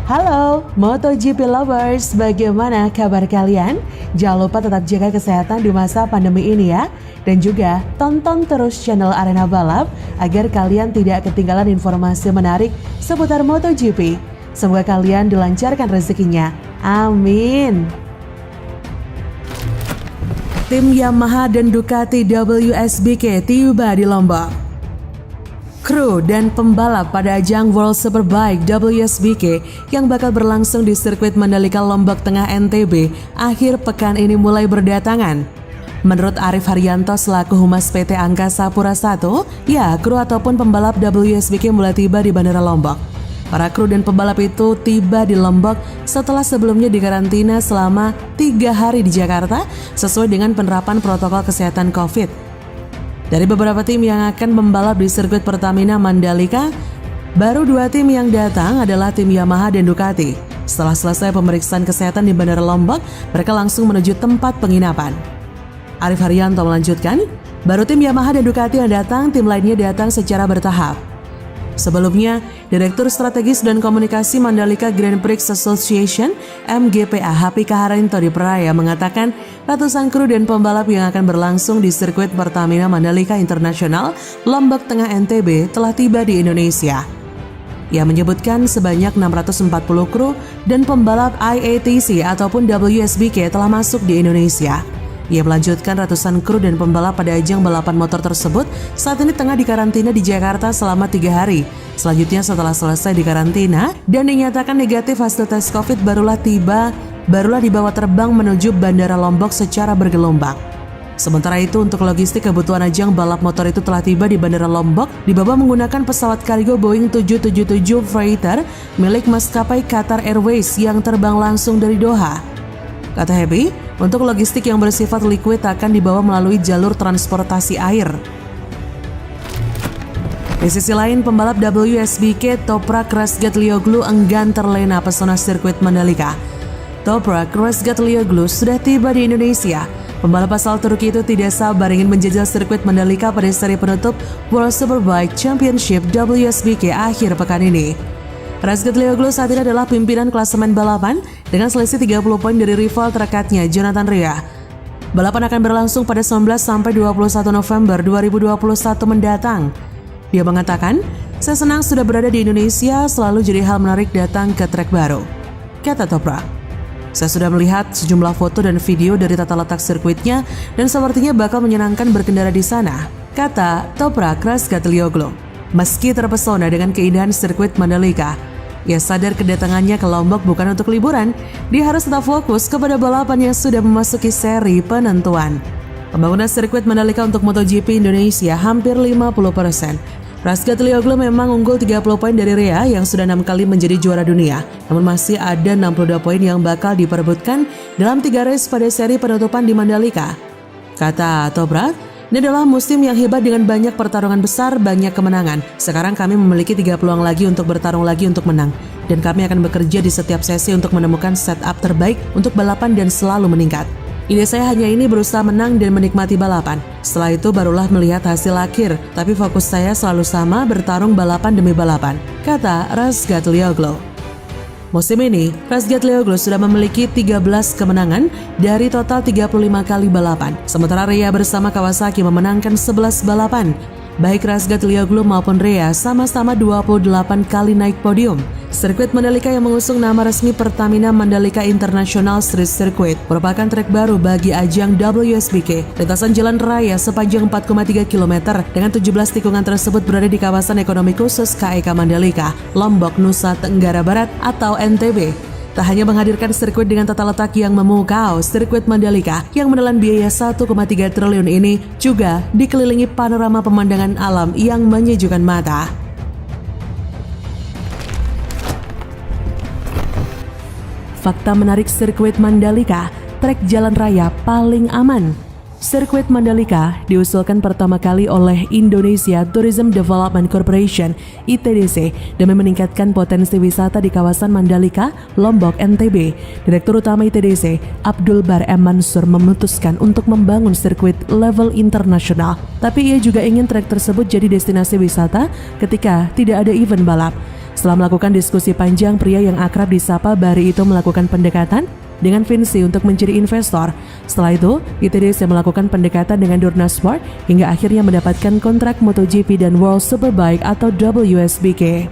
Halo MotoGP lovers, bagaimana kabar kalian? Jangan lupa tetap jaga kesehatan di masa pandemi ini ya. Dan juga tonton terus channel Arena Balap agar kalian tidak ketinggalan informasi menarik seputar MotoGP. Semoga kalian dilancarkan rezekinya. Amin. Tim Yamaha dan Ducati WSBK tiba di Lombok. Kru dan pembalap pada ajang World Superbike WSBK yang bakal berlangsung di sirkuit Mandalika Lombok Tengah NTB akhir pekan ini mulai berdatangan. Menurut Arif Haryanto selaku Humas PT Angkasa Pura I, kru ataupun pembalap WSBK mulai tiba di Bandara Lombok. Para kru dan pembalap itu tiba di Lombok setelah sebelumnya dikarantina selama 3 hari di Jakarta sesuai dengan penerapan protokol kesehatan COVID. Dari beberapa tim yang akan membalap di sirkuit Pertamina Mandalika, baru 2 tim yang datang adalah tim Yamaha dan Ducati. Setelah selesai pemeriksaan kesehatan di Bandara Lombok, mereka langsung menuju tempat penginapan. Arif Haryanto melanjutkan, baru tim Yamaha dan Ducati yang datang, tim lainnya datang secara bertahap. Sebelumnya, Direktur Strategis dan Komunikasi Mandalika Grand Prix Association (MGPA) Happy Kaharinto di Peraya mengatakan ratusan kru dan pembalap yang akan berlangsung di sirkuit Pertamina Mandalika Internasional Lombok Tengah NTB telah tiba di Indonesia. Ia menyebutkan sebanyak 640 kru dan pembalap IATC ataupun WSBK telah masuk di Indonesia. Ia melanjutkan ratusan kru dan pembalap pada ajang balapan motor tersebut saat ini tengah dikarantina di Jakarta selama 3 hari. Selanjutnya setelah selesai dikarantina dan dinyatakan negatif hasil tes COVID barulah dibawa terbang menuju Bandara Lombok secara bergelombang. Sementara itu untuk logistik kebutuhan ajang balap motor itu telah tiba di Bandara Lombok dibawa menggunakan pesawat kargo Boeing 777 Freighter milik maskapai Qatar Airways yang terbang langsung dari Doha. Kata Happy, untuk logistik yang bersifat liquid akan dibawa melalui jalur transportasi air. Di sisi lain, pembalap WSBK Toprak Razgatlioglu enggan terlena pesona sirkuit Mandalika. Toprak Razgatlioglu sudah tiba di Indonesia. Pembalap asal Turki itu tidak sabar ingin menjajal sirkuit Mandalika pada seri penutup World Superbike Championship WSBK akhir pekan ini. Razgatlioglu saat ini adalah pimpinan klasemen balapan dengan selisih 30 poin dari rival terdekatnya Jonathan Rea. Balapan akan berlangsung pada 19 sampai 21 November 2021 mendatang. Dia mengatakan, "Saya senang sudah berada di Indonesia, selalu jadi hal menarik datang ke trek baru," kata Toprak. "Saya sudah melihat sejumlah foto dan video dari tata letak sirkuitnya dan sepertinya bakal menyenangkan berkendara di sana," kata Toprak Razgatlioglu. Meski terpesona dengan keindahan sirkuit Mandalika, ia sadar kedatangannya ke Lombok bukan untuk liburan. Dia harus tetap fokus kepada balapan yang sudah memasuki seri penentuan. Pembangunan sirkuit Mandalika untuk MotoGP Indonesia hampir 50%. Razgatlioglu memang unggul 30 poin dari Rea yang sudah 6 kali menjadi juara dunia. Namun masih ada 62 poin yang bakal diperebutkan dalam 3 race pada seri penutupan di Mandalika. Kata Toprak, "Ini adalah musim yang hebat dengan banyak pertarungan besar, banyak kemenangan. Sekarang kami memiliki 3 peluang lagi untuk bertarung lagi untuk menang. Dan kami akan bekerja di setiap sesi untuk menemukan setup terbaik untuk balapan dan selalu meningkat. Ide saya hanya ini berusaha menang dan menikmati balapan. Setelah itu barulah melihat hasil akhir. Tapi fokus saya selalu sama, bertarung balapan demi balapan," kata Razgatlioglu. Musim ini, Razgatlioglu sudah memiliki 13 kemenangan dari total 35 kali balapan. Sementara Rea bersama Kawasaki memenangkan 11 balapan. Baik Razgatlioglu maupun Rea sama-sama 28 kali naik podium. Sirkuit Mandalika yang mengusung nama resmi Pertamina Mandalika International Street Circuit merupakan trek baru bagi ajang WSBK. Lintasan jalan raya sepanjang 4,3 km dengan 17 tikungan tersebut berada di kawasan ekonomi khusus KEK Mandalika, Lombok, Nusa Tenggara Barat atau NTB. Tak hanya menghadirkan sirkuit dengan tata letak yang memukau, sirkuit Mandalika yang menelan biaya 1,3 triliun ini juga dikelilingi panorama pemandangan alam yang menyejukkan mata. Fakta menarik sirkuit Mandalika, trek jalan raya paling aman. Sirkuit Mandalika diusulkan pertama kali oleh Indonesia Tourism Development Corporation (ITDC) demi meningkatkan potensi wisata di kawasan Mandalika, Lombok, NTB. Direktur Utama ITDC, Abdul Bar M. Mansur memutuskan untuk membangun sirkuit level internasional. Tapi ia juga ingin trek tersebut jadi destinasi wisata ketika tidak ada event balap. Setelah melakukan diskusi panjang, pria yang akrab disapa Bari itu melakukan pendekatan dengan Vinci untuk menjadi investor. Setelah itu, ITDC melakukan pendekatan dengan Dorna Sport hingga akhirnya mendapatkan kontrak MotoGP dan World Superbike atau WSBK.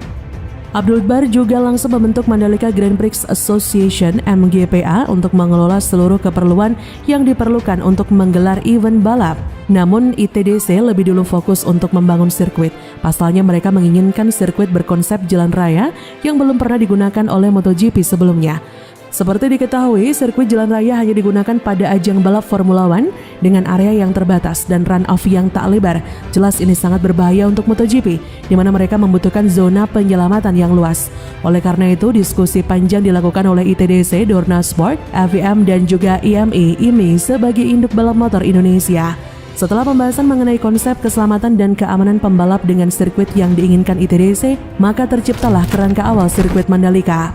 Abdul Bar juga langsung membentuk Mandalika Grand Prix Association (MGPA) untuk mengelola seluruh keperluan yang diperlukan untuk menggelar event balap. Namun ITDC lebih dulu fokus untuk membangun sirkuit. Pasalnya mereka menginginkan sirkuit berkonsep jalan raya yang belum pernah digunakan oleh MotoGP sebelumnya. Seperti diketahui, sirkuit jalan raya hanya digunakan pada ajang balap Formula One dengan area yang terbatas dan run-off yang tak lebar. Jelas ini sangat berbahaya untuk MotoGP, di mana mereka membutuhkan zona penyelamatan yang luas. Oleh karena itu, diskusi panjang dilakukan oleh ITDC, Dorna Sport, FIM, dan juga IMI sebagai induk balap motor Indonesia. Setelah pembahasan mengenai konsep keselamatan dan keamanan pembalap dengan sirkuit yang diinginkan ITDC, maka terciptalah kerangka awal sirkuit Mandalika.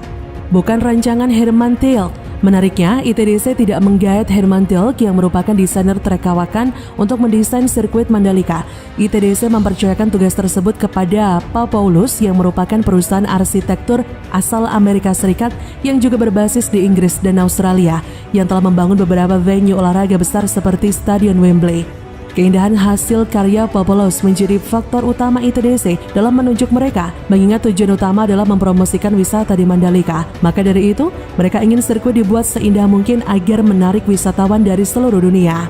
Bukan rancangan Herman Tilke. Menariknya, ITDC tidak menggait Herman Tilke yang merupakan desainer trek kawakan untuk mendesain sirkuit Mandalika. ITDC mempercayakan tugas tersebut kepada Paulus yang merupakan perusahaan arsitektur asal Amerika Serikat yang juga berbasis di Inggris dan Australia yang telah membangun beberapa venue olahraga besar seperti Stadion Wembley. Keindahan hasil karya Paulus menjadi faktor utama ITDC dalam menunjuk mereka, mengingat tujuan utama adalah mempromosikan wisata di Mandalika. Maka dari itu, mereka ingin sirkuit dibuat seindah mungkin agar menarik wisatawan dari seluruh dunia.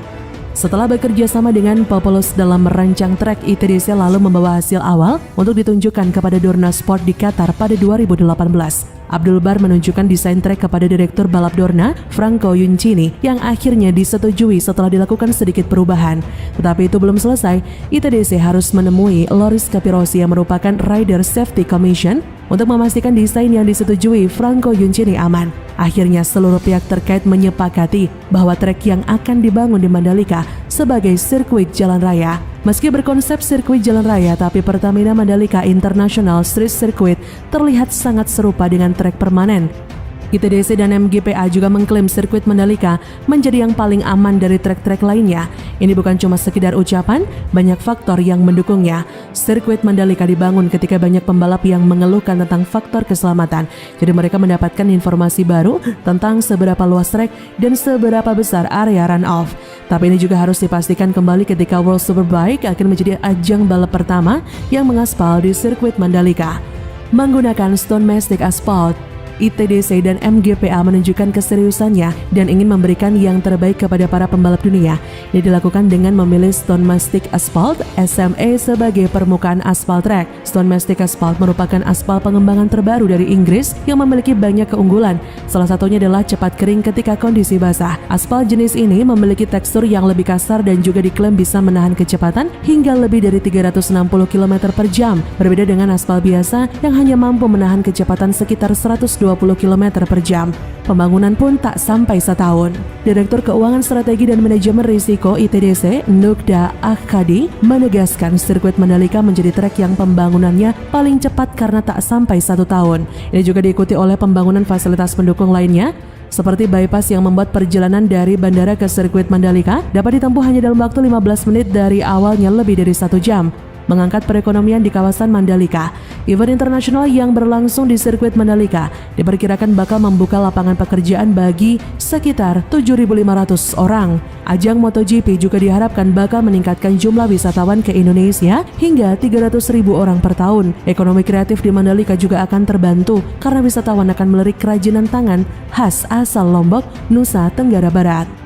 Setelah bekerja sama dengan Paulus dalam merancang trek, ITDC lalu membawa hasil awal untuk ditunjukkan kepada Dorna Sport di Qatar pada 2018. Abdul Bar menunjukkan desain trek kepada direktur balap Dorna, Franco Yuncini, yang akhirnya disetujui setelah dilakukan sedikit perubahan. Tetapi itu belum selesai, ITDC harus menemui Loris Capirossi yang merupakan Rider Safety Commission untuk memastikan desain yang disetujui Franco Yuncini aman. Akhirnya seluruh pihak terkait menyepakati bahwa trek yang akan dibangun di Mandalika sebagai sirkuit jalan raya. Meski berkonsep sirkuit jalan raya, tapi Pertamina Mandalika International Street Circuit terlihat sangat serupa dengan trek permanen. ITDC dan MGPA juga mengklaim sirkuit Mandalika menjadi yang paling aman dari trek-trek lainnya. Ini bukan cuma sekedar ucapan, banyak faktor yang mendukungnya. Sirkuit Mandalika dibangun ketika banyak pembalap yang mengeluhkan tentang faktor keselamatan. Jadi mereka mendapatkan informasi baru tentang seberapa luas trek dan seberapa besar area run-off. Tapi ini juga harus dipastikan kembali ketika World Superbike akan menjadi ajang balap pertama yang mengaspal di sirkuit Mandalika. Menggunakan Stone Mastic Asphalt, ITDC dan MGPA menunjukkan keseriusannya dan ingin memberikan yang terbaik kepada para pembalap dunia. Ini dilakukan dengan memilih Stone Mastic Asphalt (SMA) sebagai permukaan aspal trek. Stone Mastic Asphalt merupakan aspal pengembangan terbaru dari Inggris yang memiliki banyak keunggulan. Salah satunya adalah cepat kering ketika kondisi basah. Aspal jenis ini memiliki tekstur yang lebih kasar dan juga diklaim bisa menahan kecepatan hingga lebih dari 360 km per jam. Berbeda dengan aspal biasa yang hanya mampu menahan kecepatan sekitar 120 km per jam. Pembangunan pun tak sampai setahun. Direktur Keuangan Strategi dan Manajemen Risiko ITDC, Nugda Akhadi, menegaskan sirkuit Mandalika menjadi trek yang pembangunannya paling cepat karena tak sampai 1 tahun. Ini juga diikuti oleh pembangunan fasilitas pendukung lainnya, seperti bypass yang membuat perjalanan dari bandara ke sirkuit Mandalika dapat ditempuh hanya dalam waktu 15 menit dari awalnya lebih dari 1 jam. Mengangkat perekonomian di kawasan Mandalika. Event internasional yang berlangsung di sirkuit Mandalika diperkirakan bakal membuka lapangan pekerjaan bagi sekitar 7.500 orang. Ajang MotoGP juga diharapkan bakal meningkatkan jumlah wisatawan ke Indonesia hingga 300.000 orang per tahun. Ekonomi kreatif di Mandalika juga akan terbantu karena wisatawan akan melirik kerajinan tangan khas asal Lombok, Nusa Tenggara Barat.